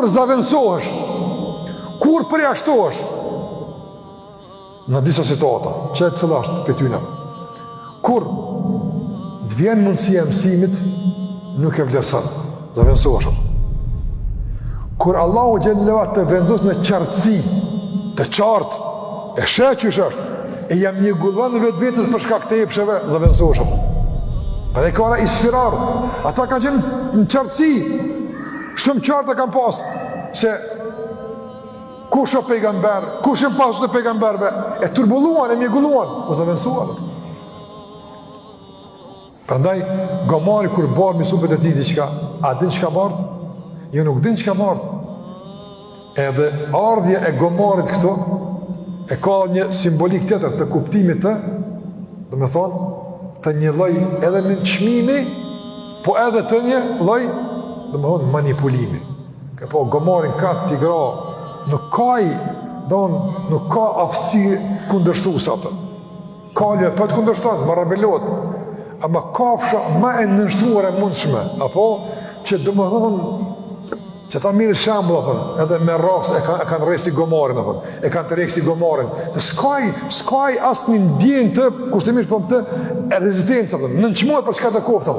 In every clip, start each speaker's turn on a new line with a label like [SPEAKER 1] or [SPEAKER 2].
[SPEAKER 1] kur zavensohesh, kur përjashtohesh në disa situata, që e të fëllasht për tyna, kur të vjen mundësia mësimit, nuk e vlerëson, zavensohesh. Kur Allahu xhallahu të vendos në qartësi, të qartë, e sheh që është, e jam një gullon vetvetes për shkak të epsheve, zavensohesh. Për e kara isfirar, ata kanë qenë në qartësi, shumë qartë e kanë pas, se kush o pejgamber, kush e pasus e pejgamberve, e turbulluan, e mjegulluan, o zavensuan. Prandaj, Gomari kur barë misupet e ti diqka, a din qka bartë? Jo nuk din qka bartë. Edhe ardhja e Gomarit këto, e ka një simbolik tjetër të kuptimit të, dhe me thonë, të një loj edhe në çmimi, po edhe të një loj, dhe me thonë, manipulimi. Ka po, Gomarin ka tigra, nuk ka aftësi kundërshtuesa atë. Kalja për të kundërshtuar, më rebelot, ama kafsha ma e nënshtruar e mundshme, apo që dhe me thonë, që ta mirë shambull, edhe me ras e kanë rejsi Gomarin, e kanë të rejsi Gomarin. Skaj asë një ndjen të, kushtëmisht për të rezistencë, në nëqmojt për çka të koftë.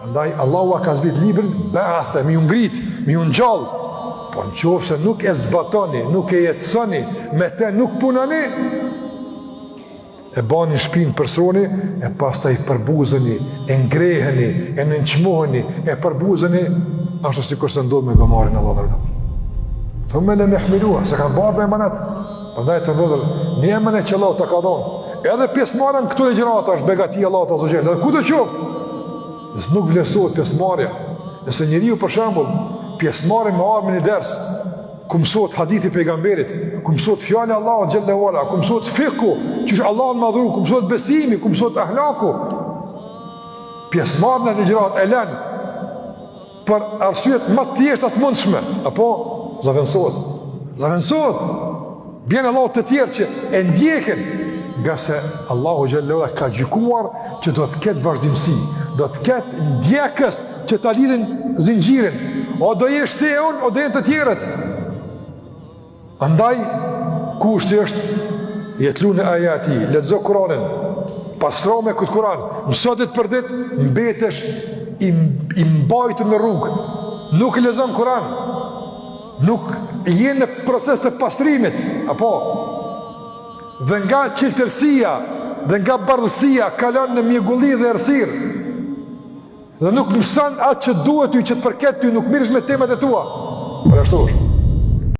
[SPEAKER 1] Andaj, Allahu ka zbit librin, bëathë, mi unë ngritë, mi unë gjallë. Por në qofë se nuk e zbatoni, nuk e jetësoni, me te nuk punani, e bani shpinë personi, e pas ta i përbuzëni, e ngreheni, e nënqmoheni, e përbuzëni, ashtu si kërse ndodhë me Gomarin Allah në rëtëm. Thume në me hmilua, se kanë barë me emanet. Përndaj të ndozër, një emanet që Allah të ka donë. Edhe pjesmarën këtu legjerata është begati Allah të azogjen. Edhe ku të qoftë? Nësë nuk vlerësohet pjesmarja. Nëse njeriu për shembull, pjesmarën me armën i ders, ku mësohet hadithi pejgamberit, ku mësohet fjali Allah xhallahu ala, ku mësohet fiqhu, që është Allah në madhuru, ku mësohet besimi, ku mësohet ahlaku. Pjesmarën e legjerat e lën për arsyet më të thjeshta të mundshme, apo zavensohet. Bjen Allah të tjerë që e ndjekin, nga se Allahu xhallahu ka gjykuar që do të ketë vazhdimsi, do të ketë ndjekës që ta lidhin zinxhirin, o do jesh ti e unë, o do jenë të tjerët. Andaj, kushti është jetlu në ajati, lexo Kur'anin, pastro me këtë Kur'an, mëso ditë për ditë, mbetesh i mbajtur në rrugë, nuk lexon Kur'an, nuk je në proces të pastrimit, apo dhe nga qiltërsia dhe nga bardhësia kalon në mjegulli dhe errësirë, dhe nuk mëson atë që duhet ty, që të përket ty, nuk mirësh me temat e tua. Për ashtu është.